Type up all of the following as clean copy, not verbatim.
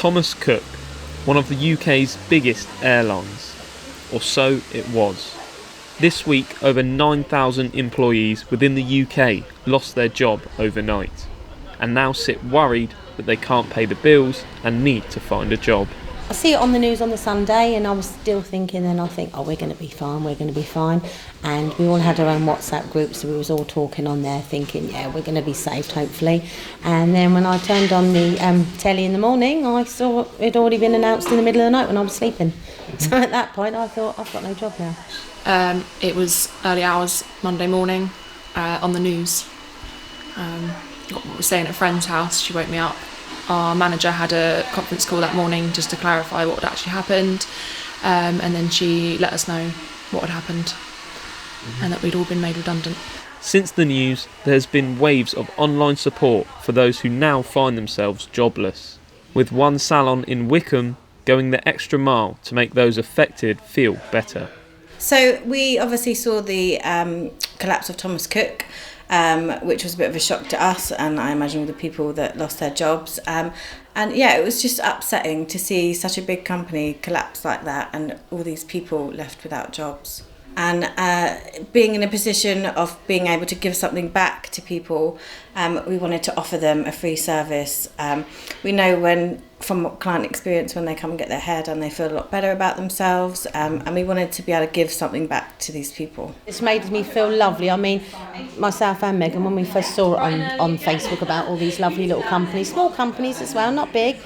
Thomas Cook, one of the UK's biggest airlines, or so it was. This week, over 9,000 employees within the UK lost their job overnight, and now sit worried that they can't pay the bills and need to find a job. I see it on the news on the Sunday, and I was still thinking, and I think, we're going to be fine. And we all had our own WhatsApp group, so we was all talking on there thinking, we're going to be saved, hopefully. And then when I turned on the telly in the morning, I saw it had already been announced in the middle of the night when I was sleeping. So at that point, I thought, I've got no job now. It was early hours Monday morning on the news. I was staying at a friend's house. She woke me up. Our manager had a conference call that morning just to clarify what had actually happened, and then she let us know what had happened and that we'd all been made redundant. Since the news, there's been waves of online support for those who now find themselves jobless, with one salon in Wickham going the extra mile to make those affected feel better. So we obviously saw the collapse of Thomas Cook, which was a bit of a shock to us, and I imagine all the people that lost their jobs. It was just upsetting to see such a big company collapse like that and all these people left without jobs. And being in a position of being able to give something back to people, we wanted to offer them a free service. We know from client experience, when they come and get their hair done, they feel a lot better about themselves, and we wanted to be able to give something back to these people. It's made me feel lovely. I mean, myself and Megan, when we first saw it on Facebook about all these lovely little companies, small companies as well, not big,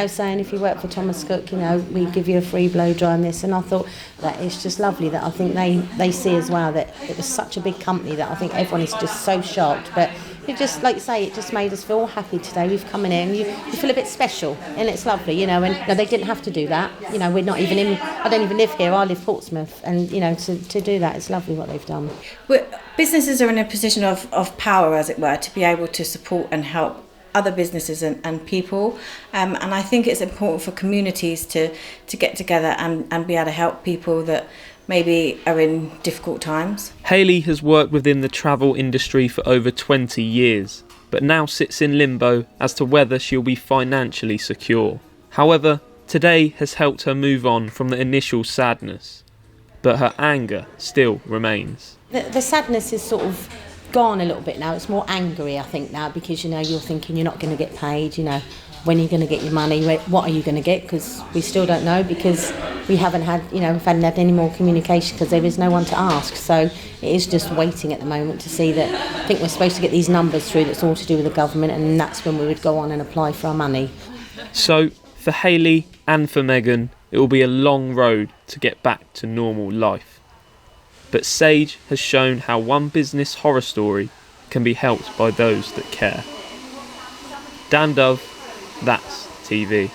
saying if you work for Thomas Cook, we give you a free blow dry and this, and I thought that it's just lovely that I think they see as well that it was such a big company that I think everyone is just so shocked, but it just, like you say, it just made us feel happy today. We've come in, you feel a bit special, and it's lovely, and they didn't have to do that. We're not even I don't even live here, I live Portsmouth, and, to do that, it's lovely what they've done. Businesses are in a position of power, as it were, to be able to support and help other businesses and people, and I think it's important for communities to get together and be able to help people that maybe are in difficult times. Hayley has worked within the travel industry for over 20 years, but now sits in limbo as to whether she'll be financially secure. However, today has helped her move on from the initial sadness, but her anger still remains. The sadness is sort of gone a little bit now. It's more angry, I think, now, because you're thinking you're not going to get paid, when are you going to get your money, what are you going to get, because we still don't know, because we haven't had any more communication, because there is no one to ask. So it is just waiting at the moment to see that. I think we're supposed to get these numbers through that's all to do with the government, and that's when we would go on and apply for our money. So for Hayley and for Megan, it will be a long road to get back to normal life. But Sage has shown how one business horror story can be helped by those that care. Dan Dove, That's TV.